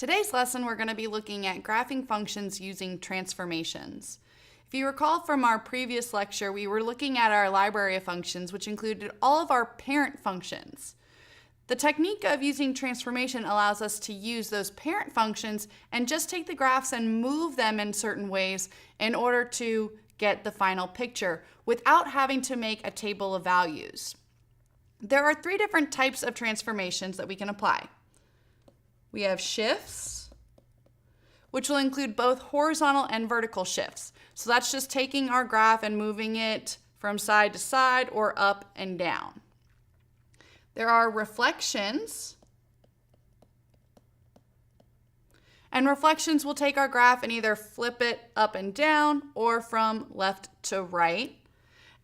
today's lesson, we're going to be looking at graphing functions using transformations. If you recall from our previous lecture, we were looking at our library of functions, which included all of our parent functions. The technique of using transformation allows us to use those parent functions and just take the graphs and move them in certain ways in order to get the final picture without having to make a table of values. There are three different types of transformations that we can apply. We have shifts, which will include both horizontal and vertical shifts. So that's just taking our graph and moving it from side to side or up and down. There are reflections, and reflections will take our graph and either flip it up and down or from left to right.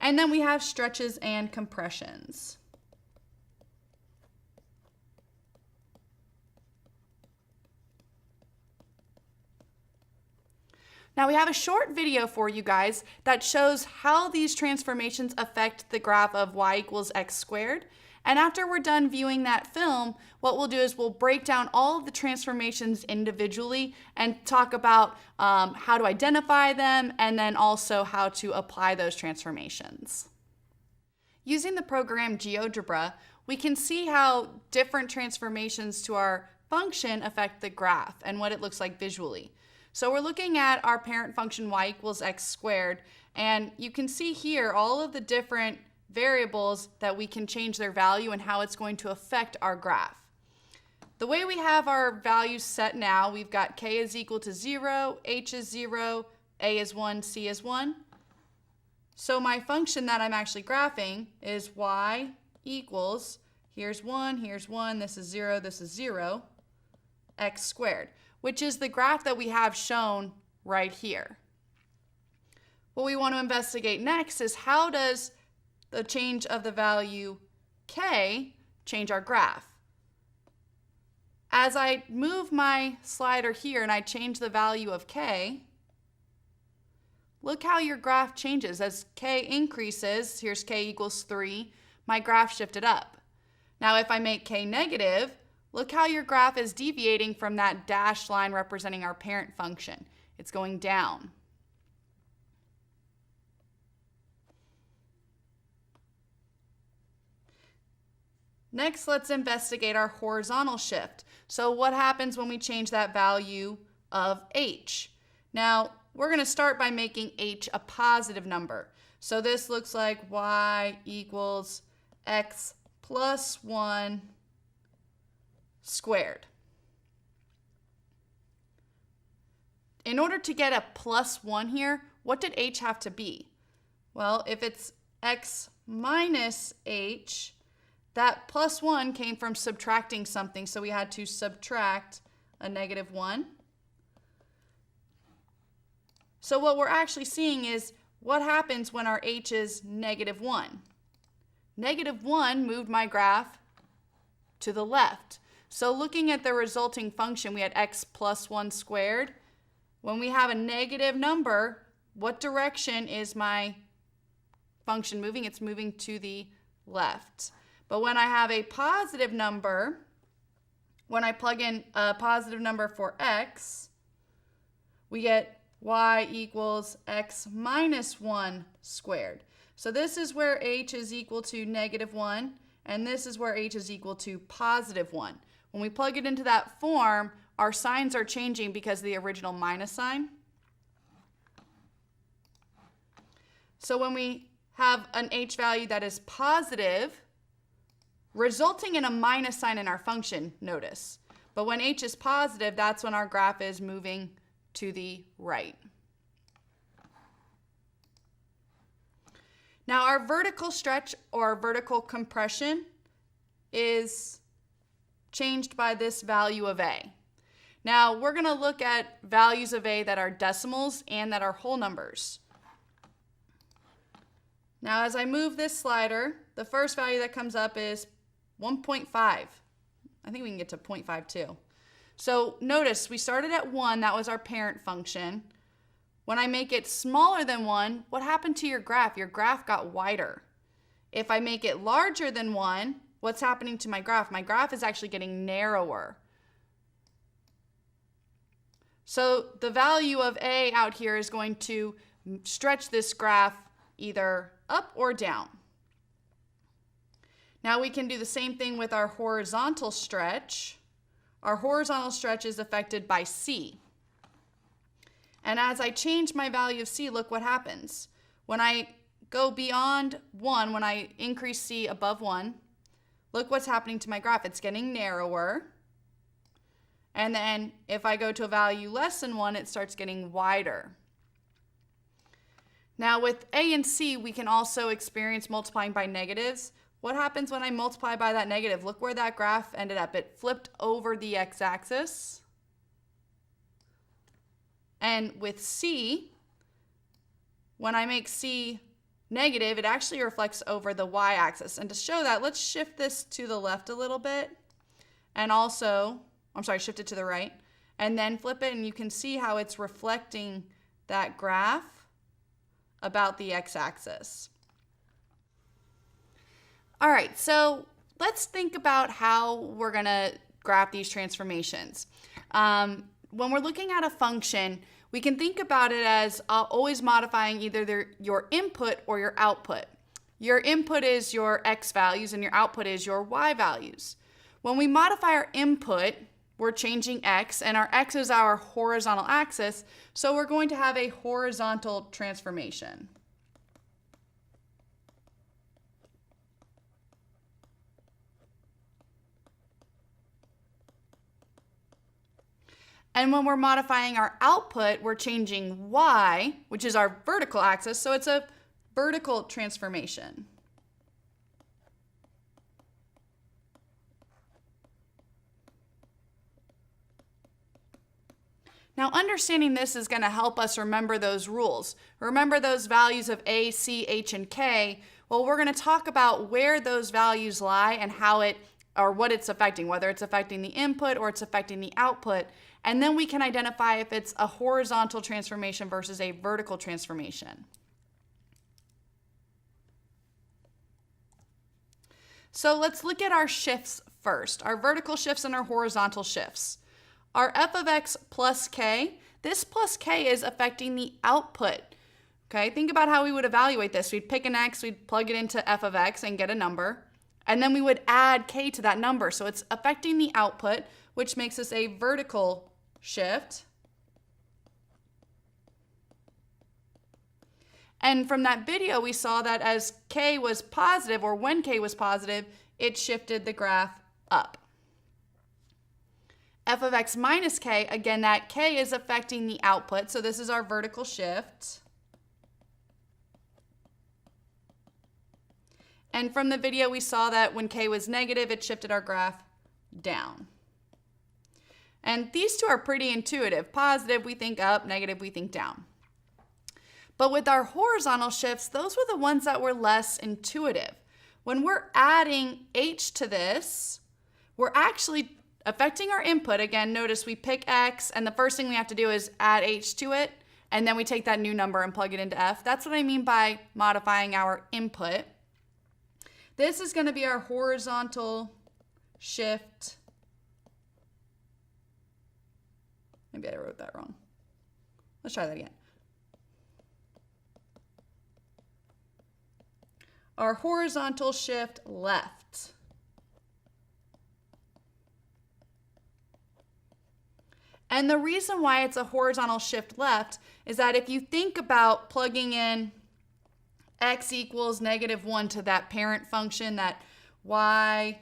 And then we have stretches and compressions. Now we have a short video for you guys that shows how these transformations affect the graph of y equals x squared. And after we're done viewing that film, what we'll do is we'll break down all of the transformations individually and talk about how to identify them and then also how to apply those transformations. Using the program GeoGebra, we can see how different transformations to our function affect the graph and what it looks like visually. So we're looking at our parent function y equals x squared, and you can see here all of the different variables that we can change their value and how it's going to affect our graph. The way we have our values set now, we've got k is equal to 0, h is 0, a is 1, c is 1. So my function that I'm actually graphing is y equals, here's 1, this is 0, x squared, which is the graph that we have shown right here. What we want to investigate next is how does the change of the value k change our graph. As I move my slider here and I change the value of k, look how your graph changes. As k increases, here's k equals 3, my graph shifted up. Now if I make k negative, look how your graph is deviating from that dashed line representing our parent function. It's going down. Next, let's investigate our horizontal shift. So what happens when we change that value of h? Now, we're going to start by making h a positive number. So this looks like y equals x plus 1 squared. In order to get a plus 1 here, what did h have to be? Well, if it's x minus h, that plus 1 came from subtracting something, so we had to subtract a negative 1. So what we're actually seeing is what happens when our h is negative 1. Negative 1 moved my graph to the left. So looking at the resulting function, we had x plus 1 squared. When we have a negative number, what direction is my function moving? It's moving to the left. But when I have a positive number, when I plug in a positive number for x, we get y equals x minus 1 squared. So this is where h is equal to negative 1, and this is where h is equal to positive 1. When we plug it into that form, our signs are changing because of the original minus sign. So when we have an h value that is positive, resulting in a minus sign in our function, notice. But when h is positive, that's when our graph is moving to the right. Now our vertical stretch or vertical compression is changed by this value of a. Now we're going to look at values of a that are decimals and that are whole numbers. Now as I move this slider, the first value that comes up is 1.5. I think we can get to 0.52. So notice we started at 1, that was our parent function. When I make it smaller than 1, what happened to your graph? Your graph got wider. If I make it larger than 1, what's happening to my graph? My graph is actually getting narrower. So the value of A out here is going to stretch this graph either up or down. Now we can do the same thing with our horizontal stretch. Our horizontal stretch is affected by C. And as I change my value of C, look what happens. When I go beyond 1, when I increase C above 1, look what's happening to my graph. It's getting narrower. And then if I go to a value less than 1, it starts getting wider. Now with A and C, we can also experience multiplying by negatives. What happens when I multiply by that negative? Look where that graph ended up. It flipped over the x-axis. And with C, when I make C negative, it actually reflects over the y-axis. And to show that, let's shift this to the left a little bit. And also, shift it to the right. And then flip it, and you can see how it's reflecting that graph about the x-axis. All right, so let's think about how we're going to graph these transformations. When we're looking at a function, we can think about it as always modifying either your input or your output. Your input is your x values and your output is your y values. When we modify our input, we're changing x, and our x is our horizontal axis, so we're going to have a horizontal transformation. And when we're modifying our output, we're changing y, which is our vertical axis, so it's a vertical transformation. Now, understanding this is going to help us remember those rules. Remember those values of A, C, H, and K. Well, we're going to talk about where those values lie and how what it's affecting, whether it's affecting the input or it's affecting the output. And then we can identify if it's a horizontal transformation versus a vertical transformation. So let's look at our shifts first, our vertical shifts and our horizontal shifts. Our f of x plus k, this plus k is affecting the output. Okay, think about how we would evaluate this. We'd pick an x, we'd plug it into f of x and get a number, and then we would add k to that number. So it's affecting the output, which makes this a vertical shift. And from that video, we saw that as k was positive, or when k was positive, it shifted the graph up. F of x minus k, again, that k is affecting the output, so this is our vertical shift. And from the video, we saw that when k was negative, it shifted our graph down. And these two are pretty intuitive. Positive, we think up, negative, we think down. But with our horizontal shifts, those were the ones that were less intuitive. When we're adding h to this, we're actually affecting our input. Again, notice we pick x, and the first thing we have to do is add h to it, and then we take that new number and plug it into f. That's what I mean by modifying our input. This is going to be our horizontal shift. Maybe I wrote that wrong. Let's try that again. Our horizontal shift left. And the reason why it's a horizontal shift left is that if you think about plugging in x equals -1 to that parent function, that y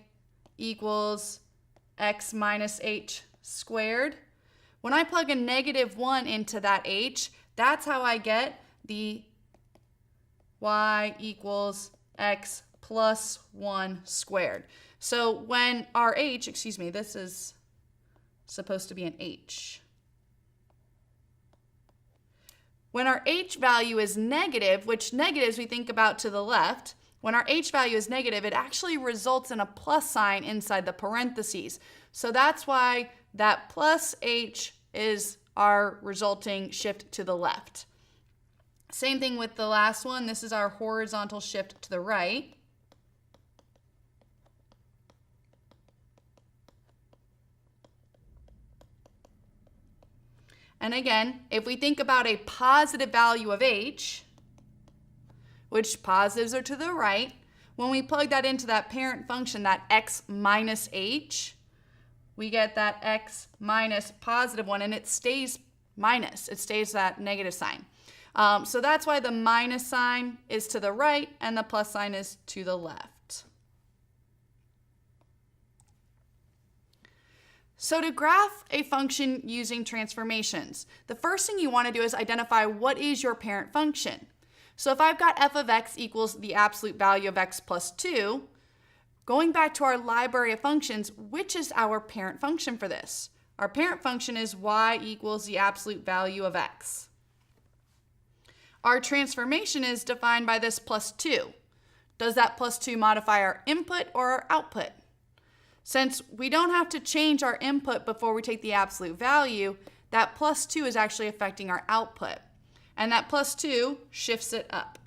equals x minus h squared, when I plug a -1 into that h, that's how I get the y equals x plus 1 squared. So when our h, this is supposed to be an h. When our h value is negative, which negatives we think about to the left, when our h value is negative, it actually results in a plus sign inside the parentheses. So that's why that plus h is our resulting shift to the left. Same thing with the last one. This is our horizontal shift to the right. And again, if we think about a positive value of h, which positives are to the right, when we plug that into that parent function, that x minus h, we get that x minus positive 1, and it stays minus. It stays that negative sign. So that's why the minus sign is to the right and the plus sign is to the left. So to graph a function using transformations, the first thing you want to do is identify what is your parent function. So if I've got f of x equals the absolute value of x plus 2, going back to our library of functions, which is our parent function for this? Our parent function is y equals the absolute value of x. Our transformation is defined by this plus 2. Does that plus 2 modify our input or our output? Since we don't have to change our input before we take the absolute value, that plus 2 is actually affecting our output. And that plus 2 shifts it up.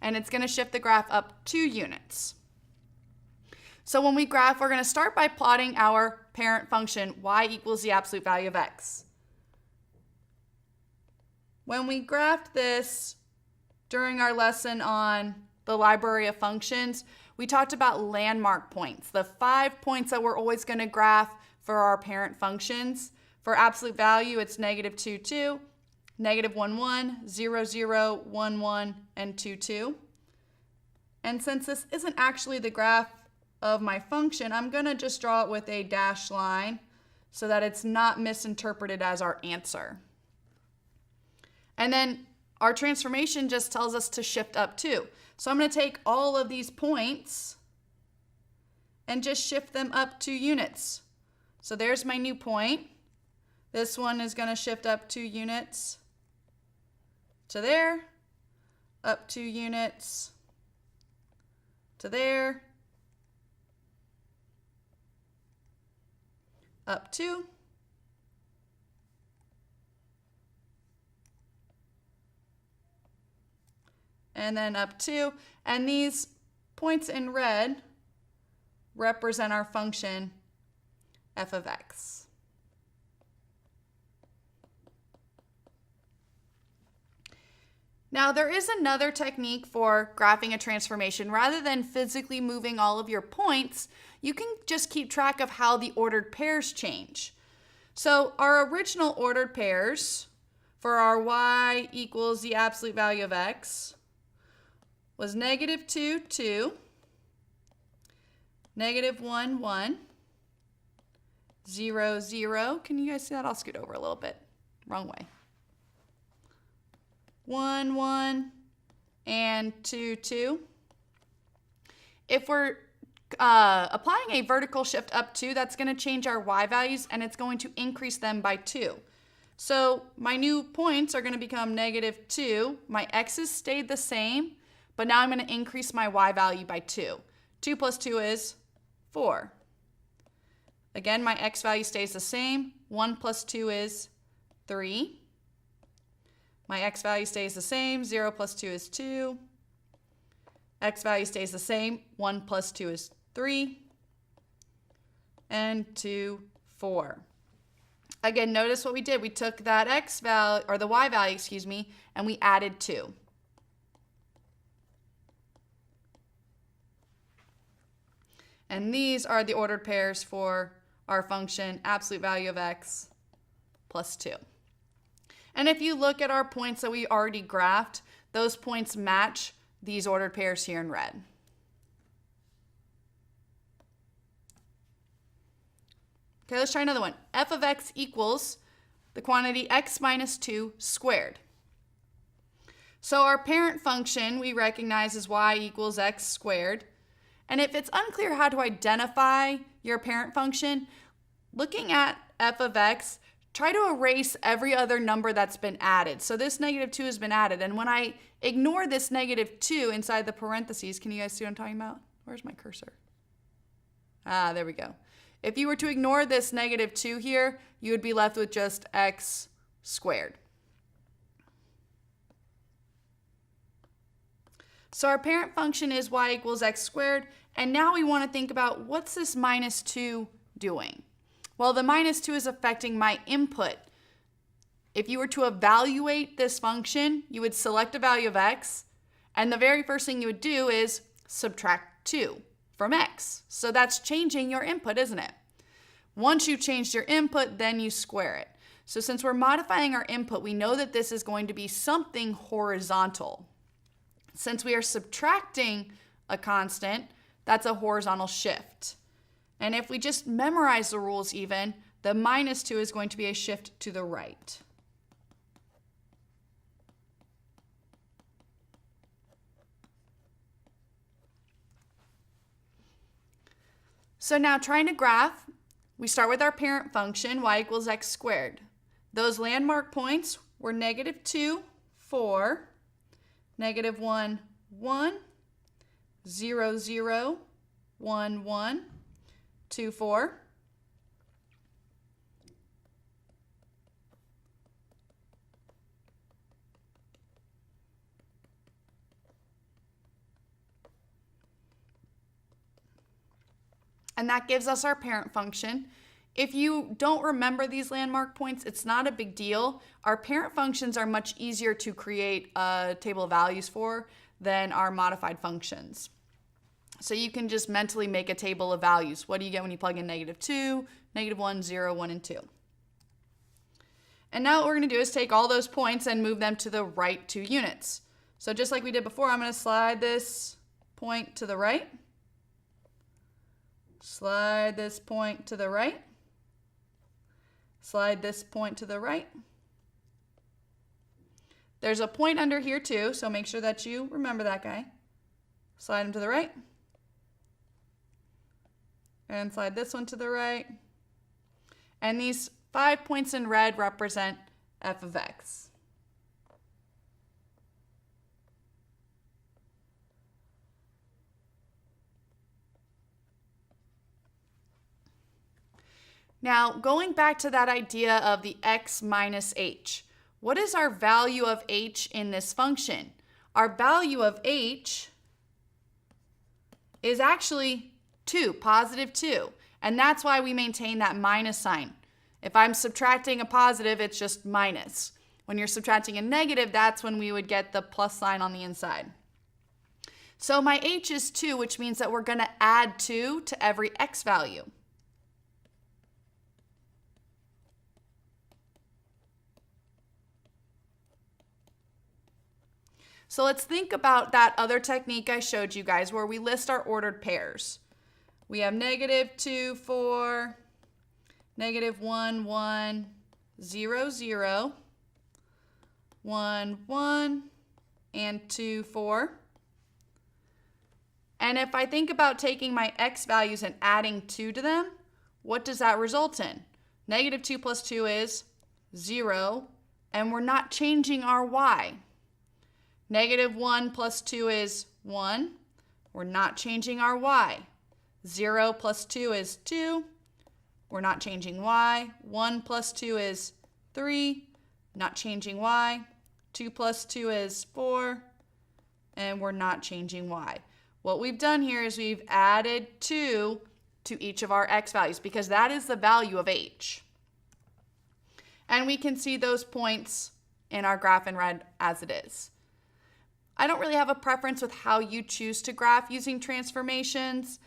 And it's going to shift the graph up 2 units. So when we graph, we're going to start by plotting our parent function, y equals the absolute value of x. When we graphed this during our lesson on the library of functions, we talked about landmark points, the 5 points that we're always going to graph for our parent functions. For absolute value, it's negative 2, 2, negative 1, 1, 0, 0, 1, 1, and 2, 2. And since this isn't actually the graph of my function, I'm going to just draw it with a dashed line so that it's not misinterpreted as our answer. And then our transformation just tells us to shift up 2. So I'm going to take all of these points and just shift them up 2 units. So there's my new point. This one is going to shift up 2 units to there, up 2 units to there, up 2, and then up 2. And these points in red represent our function f of x. Now, there is another technique for graphing a transformation. Rather than physically moving all of your points, you can just keep track of how the ordered pairs change. So our original ordered pairs for our y equals the absolute value of x was negative 2, 2, negative 1, 1, 0, 0. Can you guys see that? I'll scoot over a little bit. Wrong way. 1, 1, and 2, 2. If we're applying a vertical shift up 2, that's going to change our y values, and it's going to increase them by 2. So my new points are going to become negative 2. My x's stayed the same, but now I'm going to increase my y value by 2. 2 plus 2 is 4. Again, my x value stays the same. 1 plus 2 is 3. My x value stays the same. 0 plus 2 is 2. X value stays the same. 1 plus 2 is 3. And 2, 4. Again, notice what we did. We took that x value, or the y value, excuse me, and we added 2. And these are the ordered pairs for our function absolute value of x plus 2. And if you look at our points that we already graphed, those points match these ordered pairs here in red. Okay, let's try another one. F of x equals the quantity x minus 2 squared. So our parent function we recognize as y equals x squared. And if it's unclear how to identify your parent function, looking at f of x, try to erase every other number that's been added. So this negative 2 has been added. And when I ignore this negative 2 inside the parentheses, can you guys see what I'm talking about? Where's my cursor? Ah, there we go. If you were to ignore this negative 2 here, you would be left with just x squared. So our parent function is y equals x squared. And now we want to think about what's this minus 2 doing? Well, the minus 2 is affecting my input. If you were to evaluate this function, you would select a value of x, and the very first thing you would do is subtract 2 from x. So that's changing your input, isn't it? Once you've changed your input, then you square it. So since we're modifying our input, we know that this is going to be something horizontal. Since we are subtracting a constant, that's a horizontal shift. And if we just memorize the rules even, the minus 2 is going to be a shift to the right. So now trying to graph, we start with our parent function, y equals x squared. Those landmark points were -2, 4, -1, 1, 0, 0, 1, 1, 2, 4. And that gives us our parent function. If you don't remember these landmark points, it's not a big deal. Our parent functions are much easier to create a table of values for than our modified functions. So you can just mentally make a table of values. What do you get when you plug in -2, -1, 0, 1, and 2? And now what we're going to do is take all those points and move them to the right 2 units. So just like we did before, I'm going to slide this point to the right. Slide this point to the right. Slide this point to the right. There's a point under here too, so make sure that you remember that guy. Slide him to the right. And slide this one to the right. And these 5 points in red represent f of x. Now, going back to that idea of the x minus h, what is our value of h in this function? Our value of h is actually 2, positive 2, and that's why we maintain that minus sign. If I'm subtracting a positive, it's just minus. When you're subtracting a negative, that's when we would get the plus sign on the inside. So my h is 2, which means that we're going to add 2 to every x value. So let's think about that other technique I showed you guys where we list our ordered pairs. We have -2, 4, -1, 1, 0, 0, 1, 1, and 2, 4. And if I think about taking my x values and adding 2 to them, what does that result in? -2 plus 2 is 0, and we're not changing our y. -1 plus 2 is 1. We're not changing our y. 0 plus 2 is 2. We're not changing y. 1 plus 2 is 3. Not changing y. 2 plus 2 is 4. And we're not changing y. What we've done here is we've added 2 to each of our x values because that is the value of h. And we can see those points in our graph in red as it is. I don't really have a preference with how you choose to graph using transformations.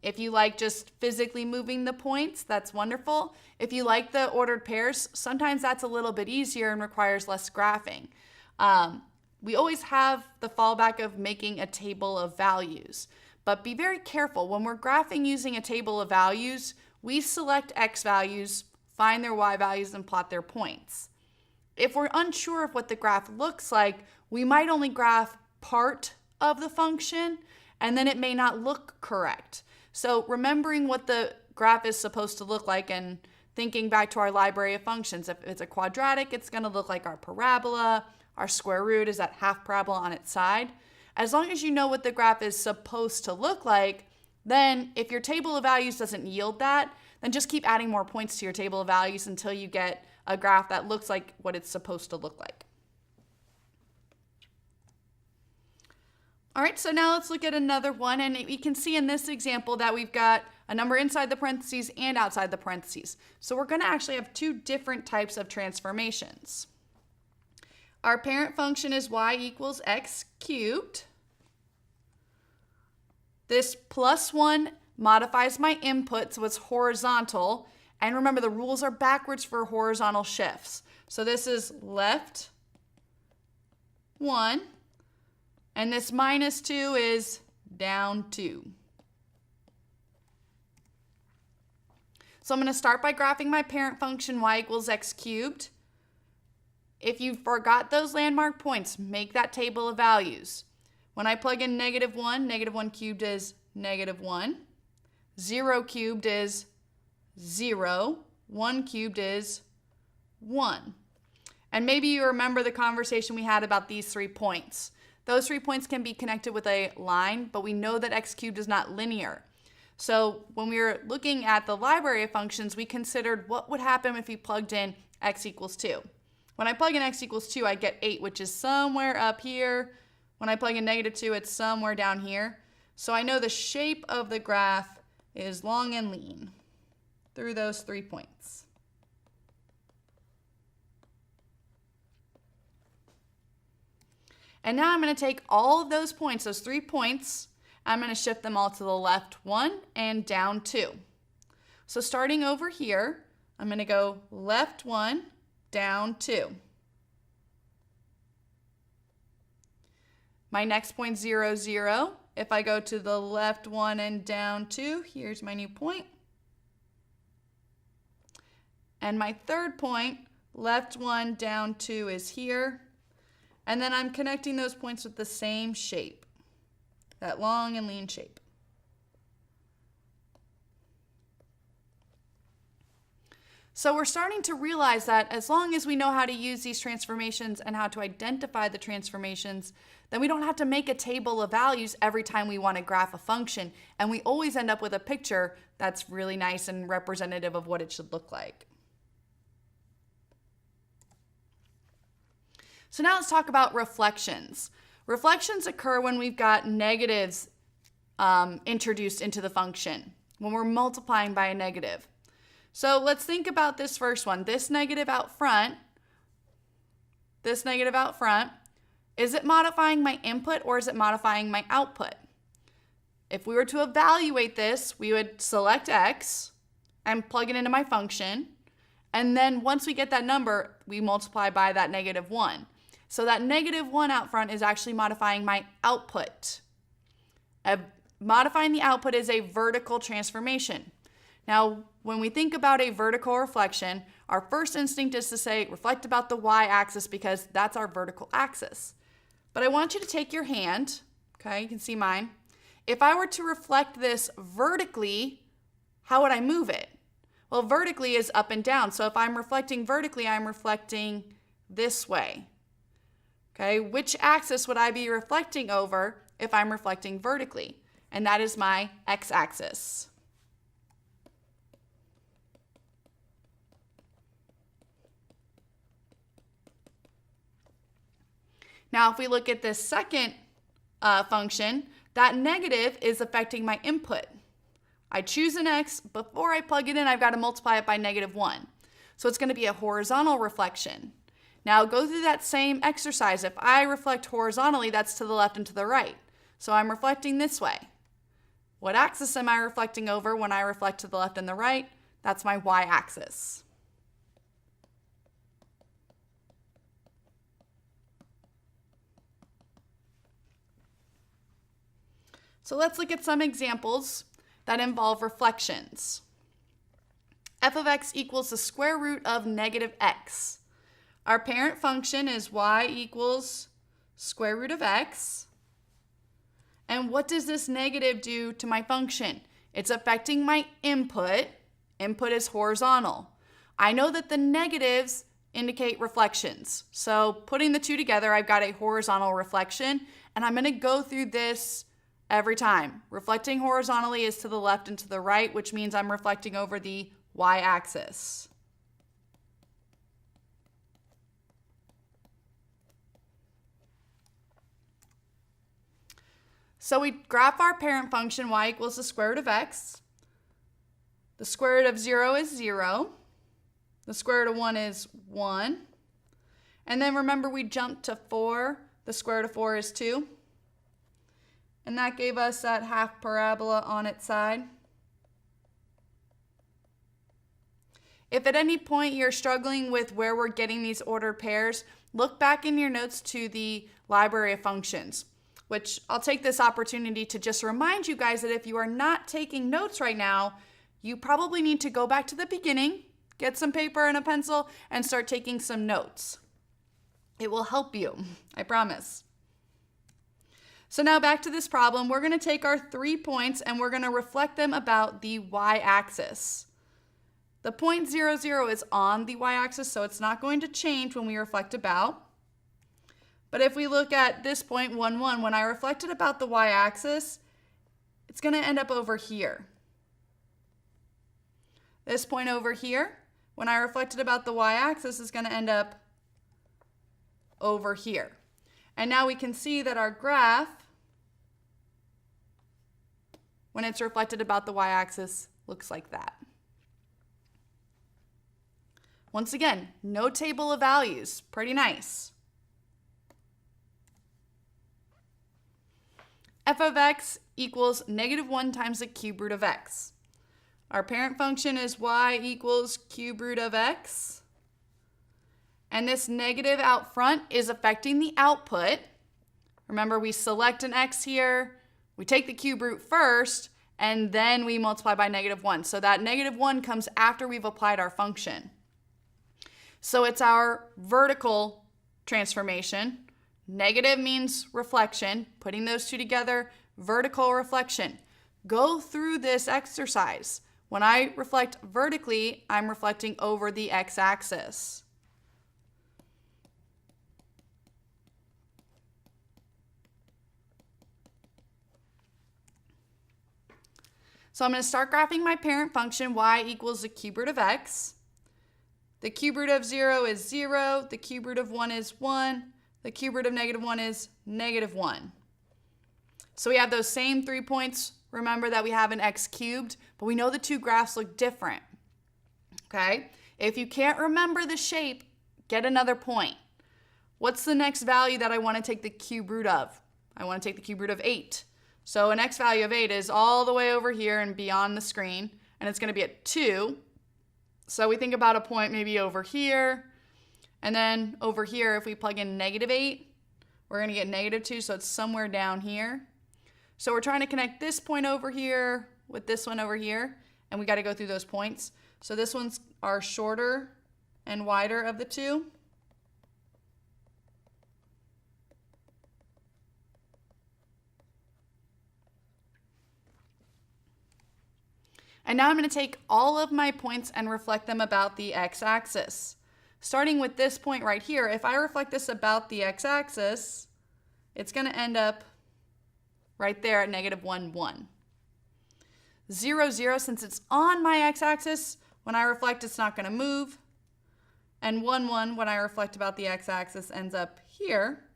If you like just physically moving the points, that's wonderful. If you like the ordered pairs, sometimes that's a little bit easier and requires less graphing. We always have the fallback of making a table of values, but be very careful. When we're graphing using a table of values, we select x values, find their y values, and plot their points. If we're unsure of what the graph looks like, we might only graph part of the function, and then it may not look correct. So remembering what the graph is supposed to look like and thinking back to our library of functions. If it's a quadratic, it's going to look like our parabola. Our square root is that half parabola on its side. As long as you know what the graph is supposed to look like, then if your table of values doesn't yield that, then just keep adding more points to your table of values until you get a graph that looks like what it's supposed to look like. All right, so now let's look at another one, and we can see in this example that we've got a number inside the parentheses and outside the parentheses. So we're going to actually have two different types of transformations. Our parent function is y equals x cubed. This plus 1 modifies my input, so it's horizontal. And remember, the rules are backwards for horizontal shifts. So this is left 1, and this minus 2 is down 2. So I'm going to start by graphing my parent function y equals x cubed. If you forgot those landmark points, make that table of values. When I plug in -1, -1 cubed is -1. 0 cubed is 0. 1 cubed is 1. And maybe you remember the conversation we had about these 3 points. Those 3 points can be connected with a line, but we know that x cubed is not linear. So when we were looking at the library of functions, we considered what would happen if we plugged in x equals 2. When I plug in x equals 2, I get 8, which is somewhere up here. When I plug in -2, it's somewhere down here. So I know the shape of the graph is long and lean through those 3 points. And now I'm going to take all of those points, those 3 points, I'm going to shift them all to the left 1 and down 2. So starting over here, I'm going to go left 1, down 2. My next point, 0, 0. If I go to the left 1 and down 2, here's my new point. And my third point, left 1, down 2 is here. And then I'm connecting those points with the same shape, that long and lean shape. So we're starting to realize that as long as we know how to use these transformations and how to identify the transformations, then we don't have to make a table of values every time we want to graph a function, and we always end up with a picture that's really nice and representative of what it should look like. So now let's talk about reflections. Reflections occur when we've got negatives introduced into the function, when we're multiplying by a negative. So let's think about this first one. This negative out front, is it modifying my input or is it modifying my output? If we were to evaluate this, we would select x and plug it into my function. And then once we get that number, we multiply by that -1. So that -1 out front is actually modifying my output. Modifying the output is a vertical transformation. Now, when we think about a vertical reflection, our first instinct is to say reflect about the y-axis because that's our vertical axis. But I want you to take your hand, okay, you can see mine. If I were to reflect this vertically, how would I move it? Well, vertically is up and down. So if I'm reflecting vertically, I'm reflecting this way. Okay, which axis would I be reflecting over if I'm reflecting vertically? And that is my x-axis. Now, if we look at this second function, that negative is affecting my input. I choose an x. Before I plug it in, I've got to multiply it by -1. So it's going to be a horizontal reflection. Now, go through that same exercise. If I reflect horizontally, that's to the left and to the right. So I'm reflecting this way. What axis am I reflecting over when I reflect to the left and the right? That's my y-axis. So let's look at some examples that involve reflections. F of x equals the square root of -x. Our parent function is y equals square root of x. And what does this negative do to my function? It's affecting my input. Input is horizontal. I know that the negatives indicate reflections. So putting the two together, I've got a horizontal reflection, and I'm going to go through this every time. Reflecting horizontally is to the left and to the right, which means I'm reflecting over the y-axis. So we graph our parent function, y equals the square root of x. The square root of 0 is 0. The square root of 1 is 1. And then remember we jumped to 4. The square root of 4 is 2. And that gave us that half parabola on its side. If at any point you're struggling with where we're getting these ordered pairs, look back in your notes to the library of functions, which I'll take this opportunity to just remind you guys that if you are not taking notes right now, you probably need to go back to the beginning, get some paper and a pencil, and start taking some notes. It will help you, I promise. So now back to this problem. We're going to take our 3 points and we're going to reflect them about the y-axis. The point 0, 0 is on the y-axis, so it's not going to change when we reflect about. But if we look at this point, 1, 1, when I reflected about the y-axis, it's going to end up over here. This point over here, when I reflected about the y-axis, is going to end up over here. And now we can see that our graph, when it's reflected about the y-axis, looks like that. Once again, no table of values. Pretty nice. F of x equals -1 times the cube root of x. Our parent function is y equals cube root of x. And this negative out front is affecting the output. Remember, we select an x here, we take the cube root first, and then we multiply by -1. So that -1 comes after we've applied our function. So it's our vertical transformation. Negative means reflection. Putting those two together, vertical reflection. Go through this exercise. When I reflect vertically, I'm reflecting over the x-axis. So I'm going to start graphing my parent function, y equals the cube root of x. The cube root of 0 is 0. The cube root of 1 is 1. The cube root of -1 is -1. So we have those same 3 points. Remember that we have an x cubed, but we know the two graphs look different. Okay? If you can't remember the shape, get another point. What's the next value that I want to take the cube root of? I want to take the cube root of 8. So an x value of 8 is all the way over here and beyond the screen, and it's going to be at 2. So we think about a point maybe over here, and then over here, if we plug in -8, we're going to get -2, so it's somewhere down here. So we're trying to connect this point over here with this one over here, and we got to go through those points. So this one's our shorter and wider of the two. And now I'm going to take all of my points and reflect them about the x-axis. Starting with this point right here, if I reflect this about the x-axis, it's going to end up right there at -1, 1. 0, 0, since it's on my x-axis, when I reflect, it's not going to move. And 1, 1, when I reflect about the x-axis, ends up here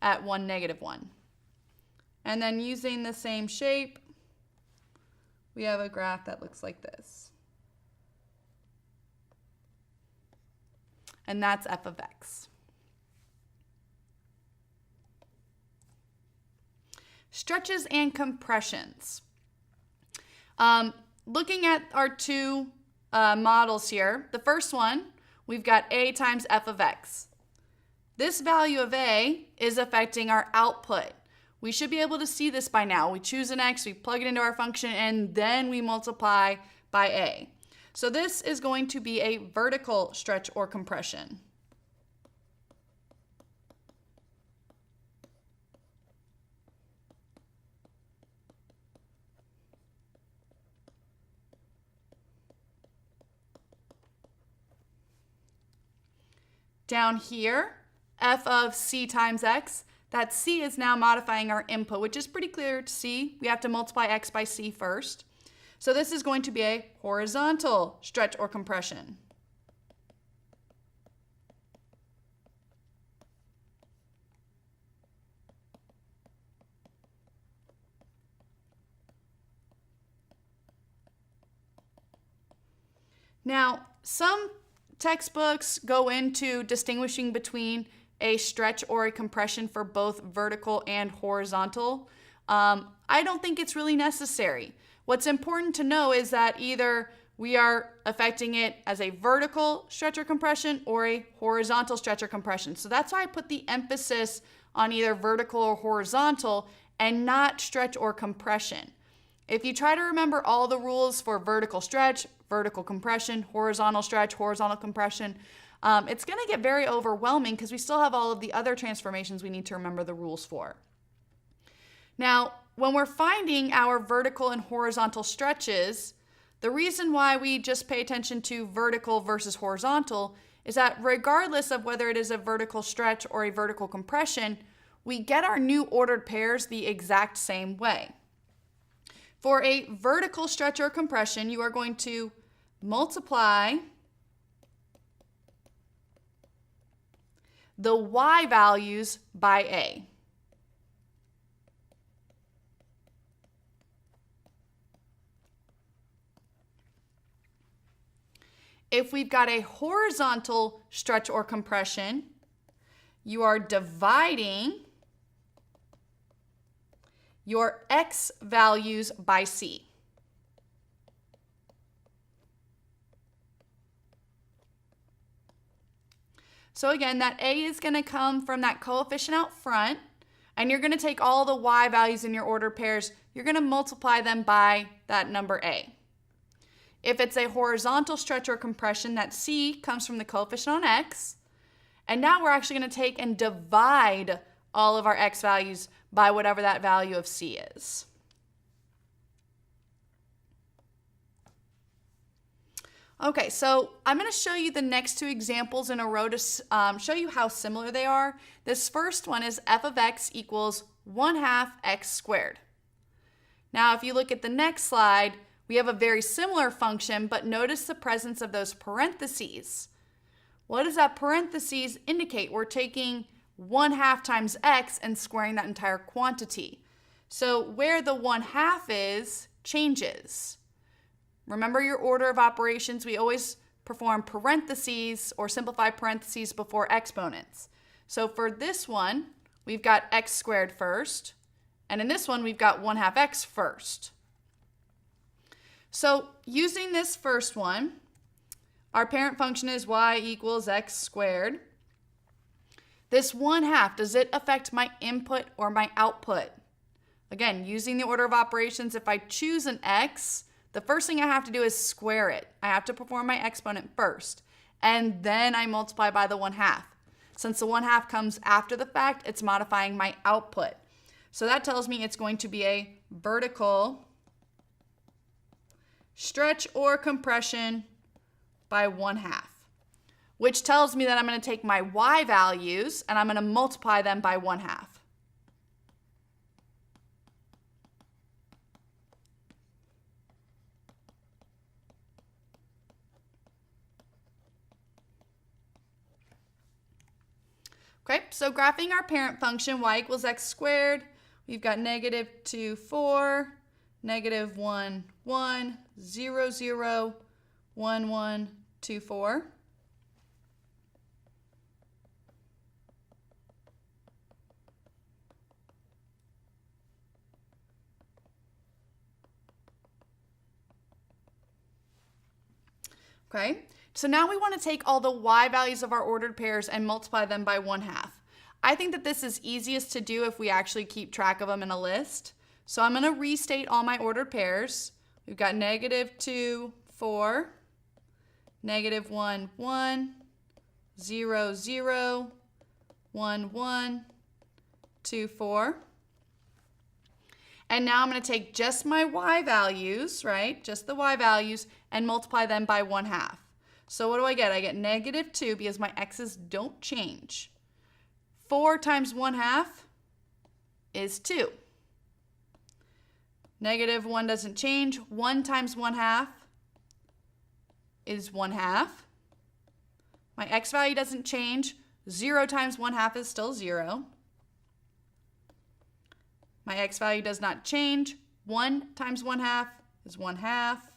at 1, -1. And then using the same shape, we have a graph that looks like this. And that's f of x. Stretches and compressions. Looking at our two models here, the first one, we've got a times f of x. This value of a is affecting our output. We should be able to see this by now. We choose an x, we plug it into our function, and then we multiply by a. So this is going to be a vertical stretch or compression. Down here, f of c times x, that c is now modifying our input, which is pretty clear to see. We have to multiply x by c first. So this is going to be a horizontal stretch or compression. Now, some textbooks go into distinguishing between a stretch or a compression for both vertical and horizontal. I don't think it's really necessary. What's important to know is that either we are affecting it as a vertical stretch or compression or a horizontal stretch or compression. So that's why I put the emphasis on either vertical or horizontal and not stretch or compression. If you try to remember all the rules for vertical stretch, vertical compression, horizontal stretch, horizontal compression, it's going to get very overwhelming because we still have all of the other transformations we need to remember the rules for. Now, when we're finding our vertical and horizontal stretches, the reason why we just pay attention to vertical versus horizontal is that regardless of whether it is a vertical stretch or a vertical compression, we get our new ordered pairs the exact same way. For a vertical stretch or compression, you are going to multiply the y values by a. If we've got a horizontal stretch or compression, you are dividing your x values by c. So again, that a is going to come from that coefficient out front, and you're going to take all the y values in your ordered pairs, you're going to multiply them by that number a. If it's a horizontal stretch or compression, that c comes from the coefficient on x, and now we're actually going to take and divide all of our x values by whatever that value of c is. Okay, so I'm going to show you the next two examples in a row to show you how similar they are. This first one is f of x equals 1/2 x squared. Now, if you look at the next slide, we have a very similar function, but notice the presence of those parentheses. What does that parentheses indicate? We're taking 1/2 times x and squaring that entire quantity. So where the 1/2 is changes. Remember your order of operations, we always perform parentheses or simplify parentheses before exponents. So for this one, we've got x squared first, and in this one, we've got 1/2 x first. So using this first one, our parent function is y equals x squared. This 1/2, does it affect my input or my output? Again, using the order of operations, if I choose an x, the first thing I have to do is square it. I have to perform my exponent first, and then I multiply by the 1/2. Since the 1/2 comes after the fact, it's modifying my output. So that tells me it's going to be a vertical stretch or compression by 1/2, which tells me that I'm going to take my y values and I'm going to multiply them by 1/2. Okay, so graphing our parent function, y equals x squared, we've got -2, 4, -1, 1, 0, 0, 1, 1, 2, 4. Okay, so now we want to take all the y values of our ordered pairs and multiply them by 1/2. I think that this is easiest to do if we actually keep track of them in a list. So I'm going to restate all my ordered pairs. We've got -2, 4, -1, 1, 0, 0, 1, 1, 2, 4. And now I'm going to take just my y values, right? Just the y values, and multiply them by 1/2. So what do I get? I get -2 because my x's don't change. 4 times 1/2 is 2. -1 doesn't change. 1 times 1/2 is 1/2. My x value doesn't change. 0 times 1/2 is still 0. My x value does not change. 1 times 1/2 is 1/2.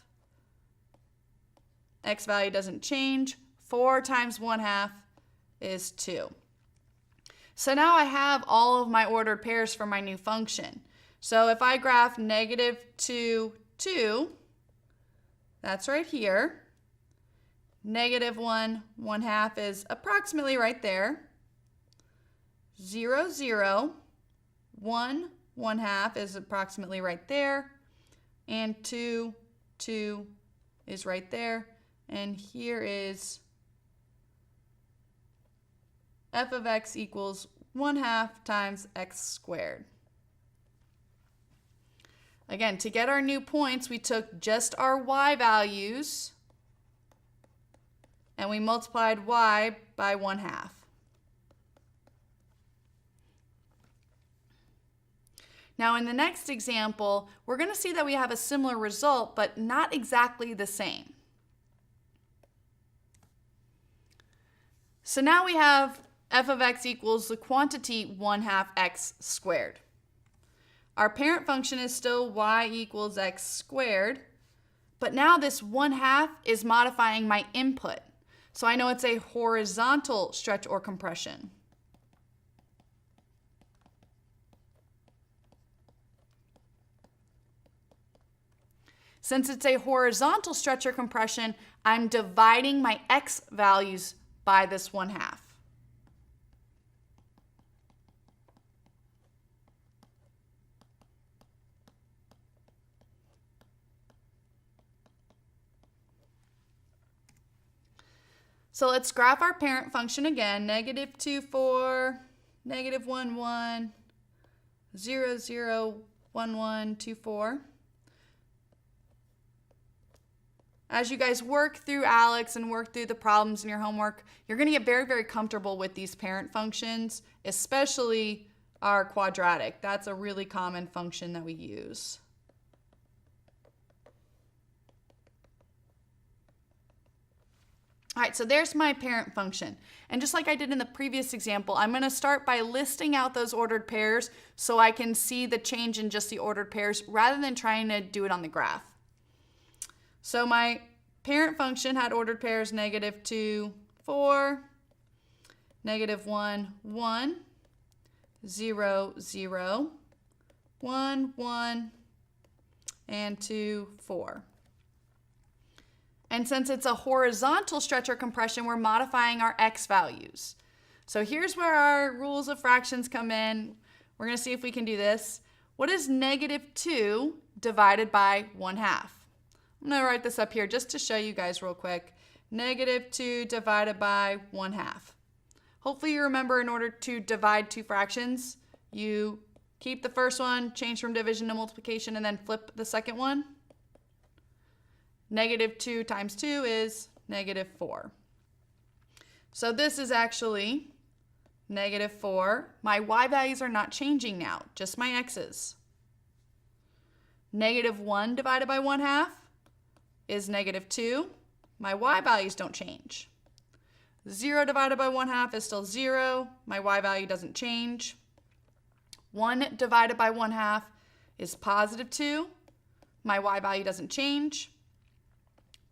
x value doesn't change. 4 times 1/2 is 2. So now I have all of my ordered pairs for my new function. So if I graph -2, 2, that's right here. -1, 1/2 is approximately right there. 0, 0, 1, 1/2 is approximately right there. And 2, 2 is right there. And here is f of x equals 1/2 times x squared. Again, to get our new points, we took just our y values and we multiplied y by 1/2. Now in the next example, we're going to see that we have a similar result, but not exactly the same. So now we have f of x equals the quantity 1/2 x squared. Our parent function is still y equals x squared, but now this 1/2 is modifying my input. So I know it's a horizontal stretch or compression. Since it's a horizontal stretch or compression, I'm dividing my x values by this 1/2. So let's graph our parent function again. -2, 4, -1, 1, 0, 0, 1, 1, 2, 4. As you guys work through ALEKS and work through the problems in your homework, you're going to get very, very comfortable with these parent functions, especially our quadratic. That's a really common function that we use. All right, so there's my parent function. And just like I did in the previous example, I'm going to start by listing out those ordered pairs so I can see the change in just the ordered pairs rather than trying to do it on the graph. So my parent function had ordered pairs -2, 4, -1, 1, 0, 0, 1, 1, and 2, 4. And since it's a horizontal stretch or compression, we're modifying our x values. So here's where our rules of fractions come in. We're going to see if we can do this. What is -2 divided by 1/2? I'm going to write this up here just to show you guys real quick. -2 divided by 1/2. Hopefully you remember, in order to divide two fractions, you keep the first one, change from division to multiplication, and then flip the second one. -2 times 2 is -4. So this is actually -4. My y values are not changing now, just my x's. -1 divided by 1/2 is -2. My y values don't change. 0 divided by 1/2 is still 0. My y value doesn't change. 1 divided by 1/2 is +2. My y value doesn't change.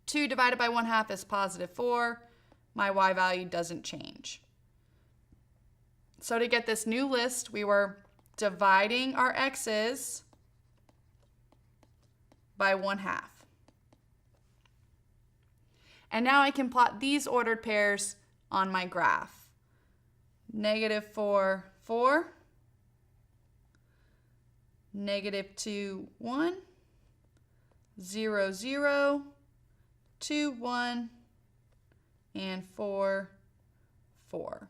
2 divided by 1/2 is +4. My y value doesn't change. So to get this new list, we were dividing our x's by 1/2. And now I can plot these ordered pairs on my graph. -4, 4, -2, 1, 0, 0, 2, 1, and 4, 4.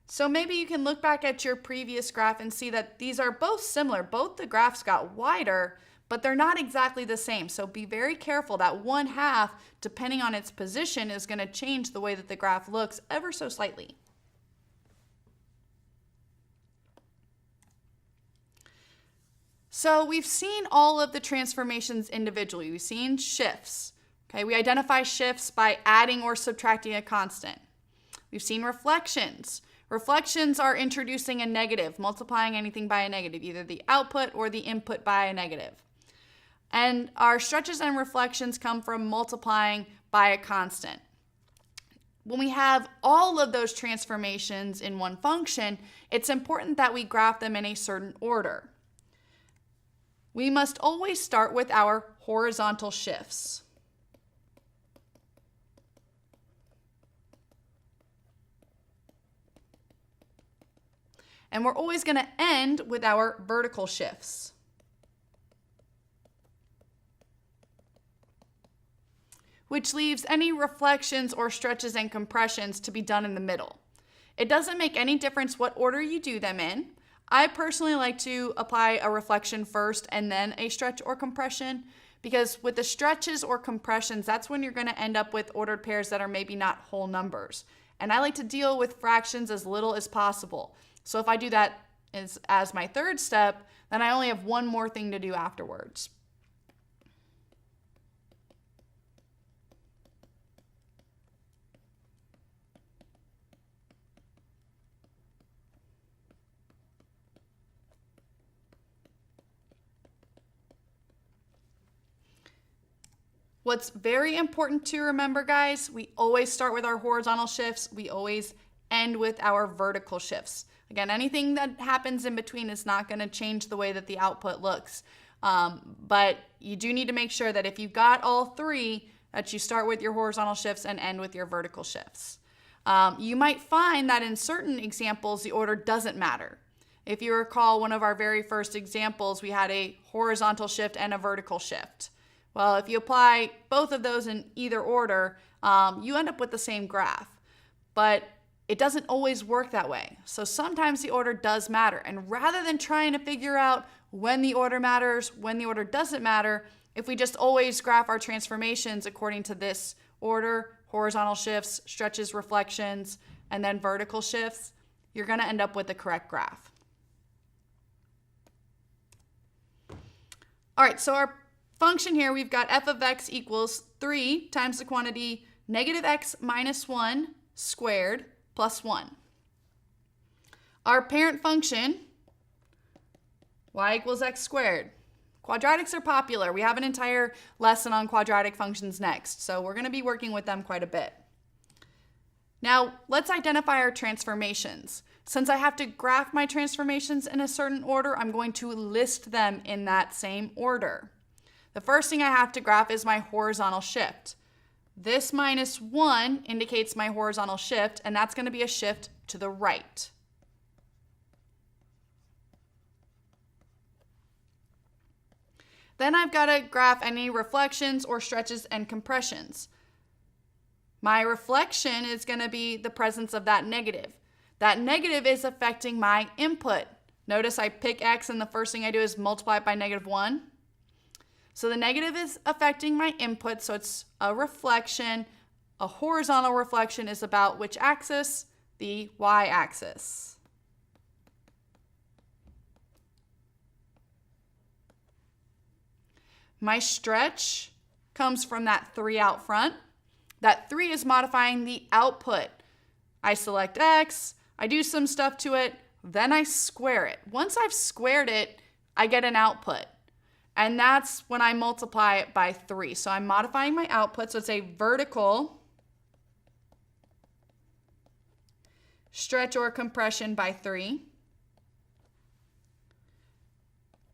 So maybe you can look back at your previous graph and see that these are both similar. Both the graphs got wider, but they're not exactly the same. So be very careful. That 1/2, depending on its position, is going to change the way that the graph looks ever so slightly. So we've seen all of the transformations individually. We've seen shifts. Okay, we identify shifts by adding or subtracting a constant. We've seen reflections. Reflections are introducing a negative, multiplying anything by a negative, either the output or the input by a negative. And our stretches and reflections come from multiplying by a constant. When we have all of those transformations in one function, it's important that we graph them in a certain order. We must always start with our horizontal shifts. And we're always going to end with our vertical shifts. Which leaves any reflections or stretches and compressions to be done in the middle. It doesn't make any difference what order you do them in. I personally like to apply a reflection first and then a stretch or compression, because with the stretches or compressions, that's when you're going to end up with ordered pairs that are maybe not whole numbers. And I like to deal with fractions as little as possible. So if I do that as my third step, then I only have one more thing to do afterwards. What's very important to remember, guys, we always start with our horizontal shifts. We always end with our vertical shifts. Again, anything that happens in between is not going to change the way that the output looks. But you do need to make sure that if you've got all three, that you start with your horizontal shifts and end with your vertical shifts. You might find that in certain examples, the order doesn't matter. If you recall one of our very first examples, we had a horizontal shift and a vertical shift. Well, if you apply both of those in either order, you end up with the same graph. But it doesn't always work that way. So sometimes the order does matter. And rather than trying to figure out when the order matters, when the order doesn't matter, if we just always graph our transformations according to this order, horizontal shifts, stretches, reflections, and then vertical shifts, you're going to end up with the correct graph. All right, so our function here, we've got f of x equals 3 times the quantity negative x minus 1 squared plus 1. Our parent function, y equals x squared. Quadratics are popular. We have an entire lesson on quadratic functions next, so we're going to be working with them quite a bit. Now, let's identify our transformations. Since I have to graph my transformations in a certain order, I'm going to list them in that same order. The first thing I have to graph is my horizontal shift. This minus 1 indicates my horizontal shift, and that's going to be a shift to the right. Then I've got to graph any reflections or stretches and compressions. My reflection is going to be the presence of that negative. That negative is affecting my input. Notice I pick x, and the first thing I do is multiply it by negative 1. So the negative is affecting my input, so it's a reflection. A horizontal reflection is about which axis? The y-axis. My stretch comes from that 3 out front. That 3 is modifying the output. I select x, I do some stuff to it, then I square it. Once I've squared it, I get an output. And that's when I multiply it by 3. So I'm modifying my output. So it's a vertical stretch or compression by 3.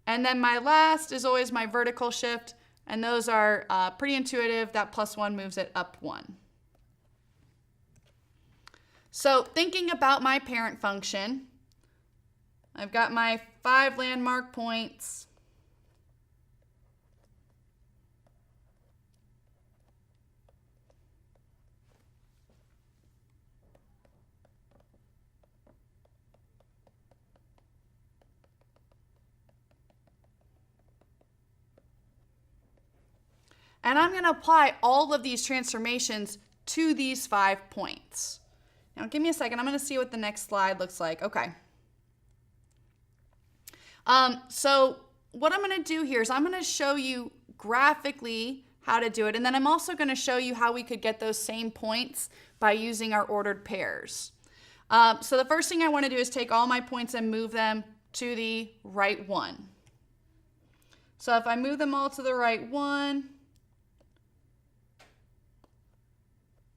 And then my last is always my vertical shift. And those are pretty intuitive. That plus 1 moves it up 1. So thinking about my parent function, I've got my 5 landmark points. And I'm going to apply all of these transformations to these 5 points. Now, give me a second. I'm going to see what the next slide looks like. Okay. So what I'm going to do here is I'm going to show you graphically how to do it. And then I'm also going to show you how we could get those same points by using our ordered pairs. So the first thing I want to do is take all my points and move them to the right one. So if I move them all to the right one,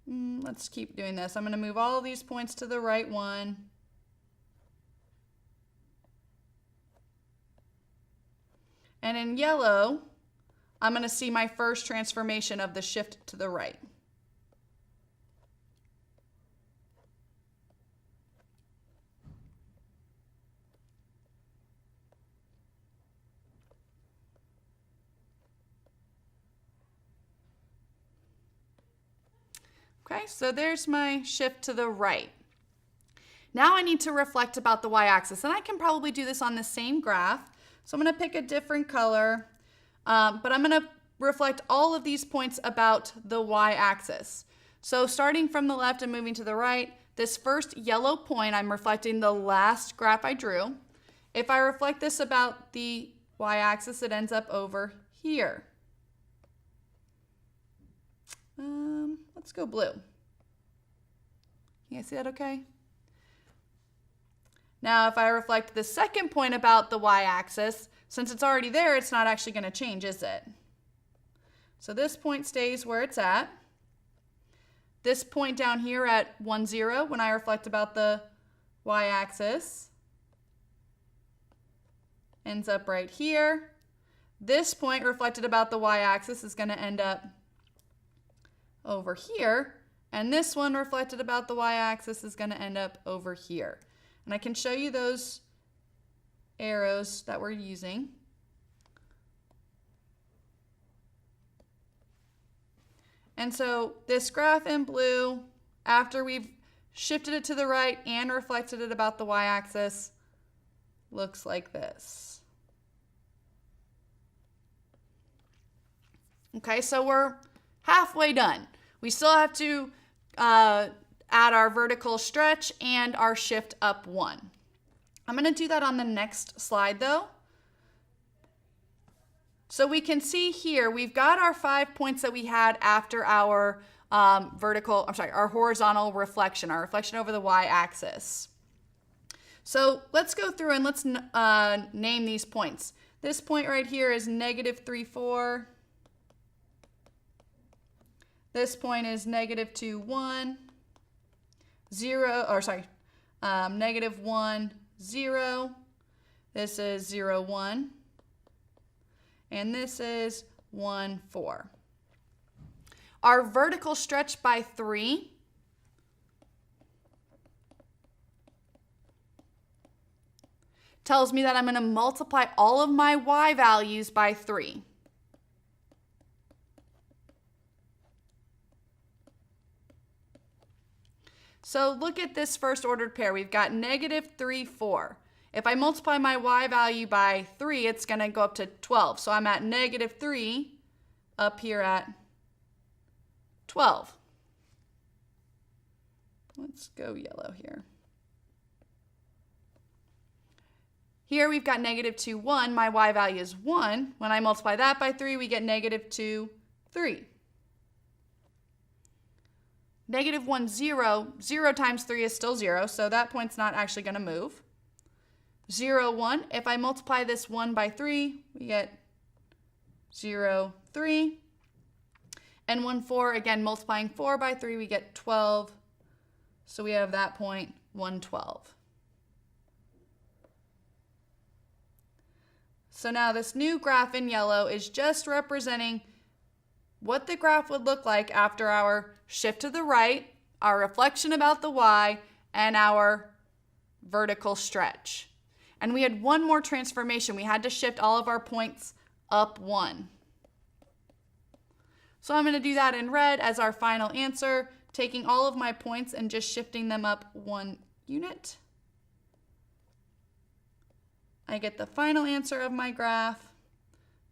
let's keep doing this. I'm going to move all of these points to the right one. And in yellow, I'm going to see my first transformation of the shift to the right. Okay, so there's my shift to the right. Now I need to reflect about the y-axis, and I can probably do this on the same graph. So I'm going to pick a different color, but I'm going to reflect all of these points about the y-axis. So starting from the left and moving to the right, this first yellow point, I'm reflecting the last graph I drew. If I reflect this about the y-axis, it ends up over here. Let's go blue. You guys see that okay? Now, if I reflect the second point about the y-axis, since it's already there, it's not actually going to change, is it? So this point stays where it's at. This point down here at 1, 0, when I reflect about the y-axis, ends up right here. This point reflected about the y-axis is going to end up over here, and this one reflected about the y-axis is going to end up over here. And I can show you those arrows that we're using. And so this graph in blue, after we've shifted it to the right and reflected it about the y-axis, looks like this. Okay, so we're halfway done. We still have to add our vertical stretch and our shift up 1. I'm going to do that on the next slide though. So we can see here we've got our 5 points that we had after our our horizontal reflection, our reflection over the y-axis. So let's go through and let's name these points. This point right here is -3, 4. This point is -2, 1, 0, or sorry, -1, 0. This is 0, 1. And this is 1, 4. Our vertical stretch by 3 tells me that I'm going to multiply all of my y values by 3. So look at this first ordered pair. We've got -3, 4. If I multiply my y value by 3, it's going to go up to 12. So I'm at -3 up here at 12. Let's go yellow here. Here we've got -2, 1. My y value is 1. When I multiply that by 3, we get -2, 3. -1, 0. 0 times 3 is still 0, so that point's not actually going to move. 0, 1. If I multiply this 1 by 3, we get 0, 3. And 1, 4, again, multiplying 4 by 3, we get 12. So we have that point, 112. So now this new graph in yellow is just representing what the graph would look like after our shift to the right, our reflection about the y, and our vertical stretch. And we had one more transformation. We had to shift all of our points up 1. So I'm going to do that in red as our final answer, taking all of my points and just shifting them up 1 unit. I get the final answer of my graph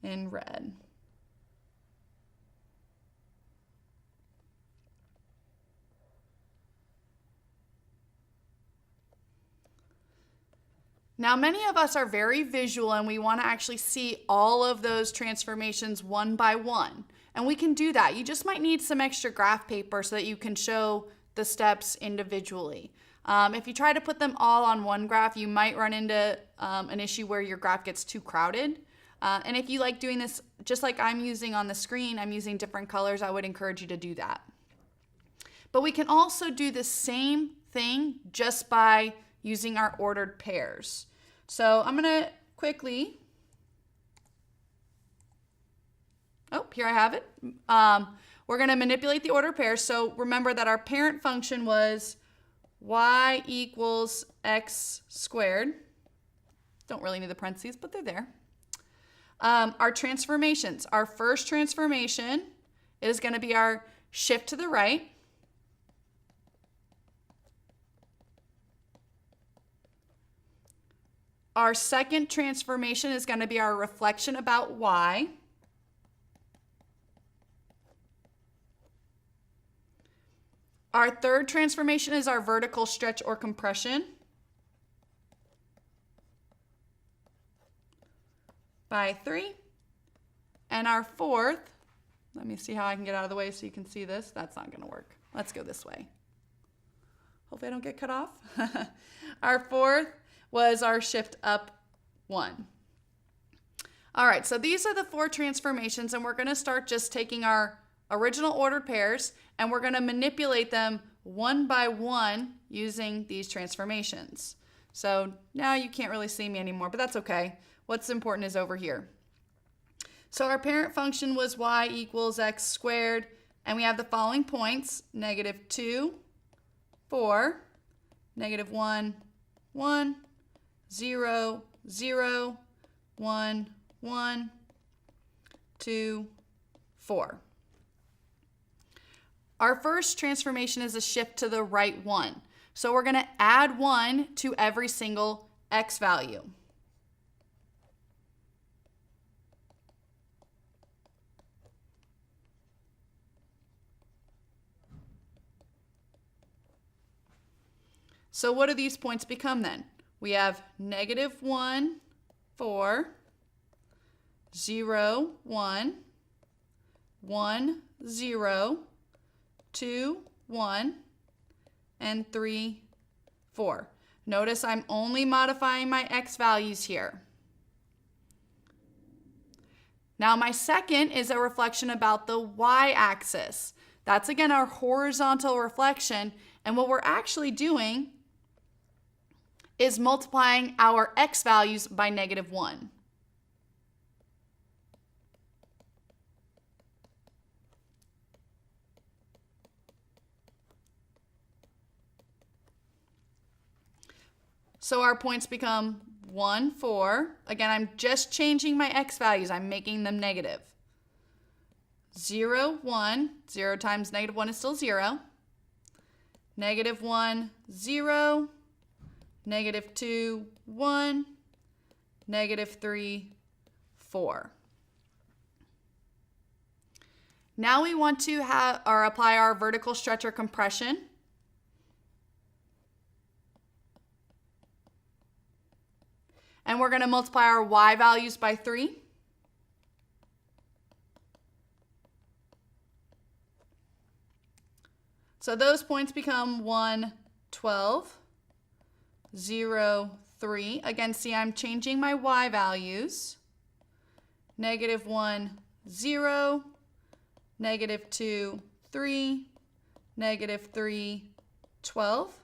in red. Now, many of us are very visual and we want to actually see all of those transformations one by one. And we can do that. You just might need some extra graph paper so that you can show the steps individually. If you try to put them all on one graph, you might run into an issue where your graph gets too crowded. And if you like doing this, just like I'm using on the screen, I'm using different colors, I would encourage you to do that. But we can also do the same thing just by using our ordered pairs. So I'm going to quickly, here I have it. We're going to manipulate the ordered pairs. So remember that our parent function was y equals x squared. Don't really need the parentheses, but they're there. Our transformations. Our first transformation is going to be our shift to the right. Our second transformation is going to be our reflection about y. Our third transformation is our vertical stretch or compression by 3. And our fourth, let me see how I can get out of the way so you can see this. That's not going to work. Let's go this way. Hopefully I don't get cut off. Our fourth was our shift up 1. All right, so these are the 4 transformations, and we're going to start just taking our original ordered pairs, and we're going to manipulate them one by one using these transformations. So now you can't really see me anymore, but that's okay. What's important is over here. So our parent function was y equals x squared, and we have the following points: -2, 4, -1, 1, 0, 0, 1, 1, 2, 4. Our first transformation is a shift to the right 1. So we're going to add 1 to every single x value. So what do these points become then? We have -1, 4, 0, 1, 1, 0, 2, 1, and 3, 4. Notice I'm only modifying my x values here. Now my second is a reflection about the y-axis. That's again our horizontal reflection, and what we're actually doing is multiplying our x values by -1. So our points become 1, 4. Again, I'm just changing my x values. I'm making them negative. 0, 1. 0 times -1 is still 0. -1, 0. -2, 1. -3, 4. Now we want to apply our vertical stretch or compression. And we're going to multiply our y values by 3. So those points become 1, 12, 0, 3. Again, see, I'm changing my y values. -1, 0, -2, 3, -3, 12.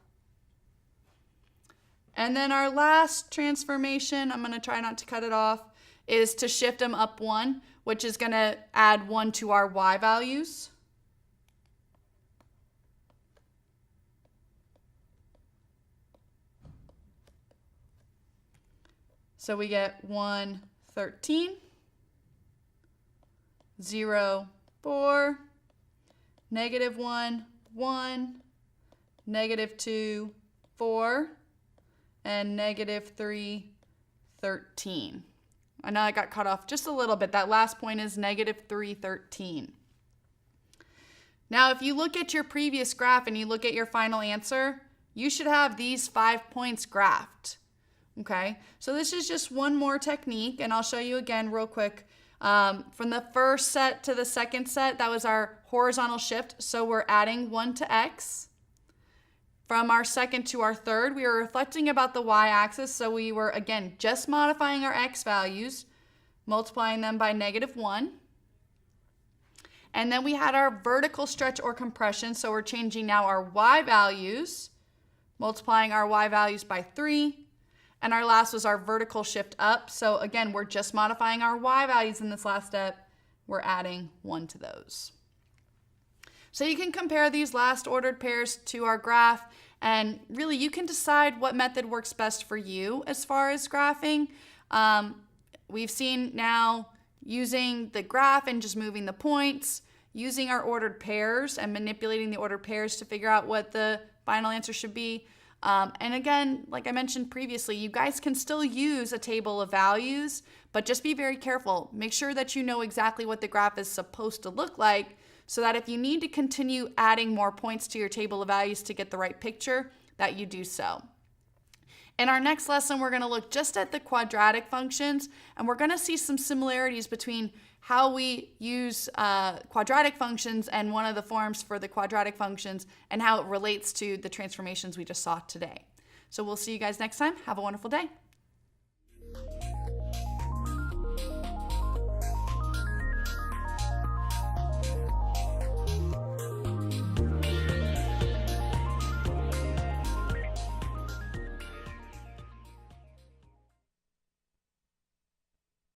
And then our last transformation, I'm going to try not to cut it off, is to shift them up 1, which is going to add 1 to our y values. So we get 1, 13, 0, 4, -1, 1, -2, 4, and -3, 13. I know I got cut off just a little bit. That last point is -3, 13. Now, if you look at your previous graph and you look at your final answer, you should have these 5 points graphed. Okay, so this is just one more technique, and I'll show you again real quick. From the first set to the second set, that was our horizontal shift, so we're adding 1 to x. From our second to our third, we were reflecting about the y-axis, so we were, again, just modifying our x values, multiplying them by -1. And then we had our vertical stretch or compression, so we're changing now our y values, multiplying our y values by 3. And our last was our vertical shift up. So again, we're just modifying our y values in this last step. We're adding 1 to those. So you can compare these last ordered pairs to our graph, and really you can decide what method works best for you as far as graphing. We've seen now using the graph and just moving the points, using our ordered pairs and manipulating the ordered pairs to figure out what the final answer should be. And again, like I mentioned previously, you guys can still use a table of values, but just be very careful. Make sure that you know exactly what the graph is supposed to look like, so that if you need to continue adding more points to your table of values to get the right picture, that you do so. In our next lesson, we're going to look just at the quadratic functions, and we're going to see some similarities between how we use quadratic functions and one of the forms for the quadratic functions, and how it relates to the transformations we just saw today. So we'll see you guys next time. Have a wonderful day.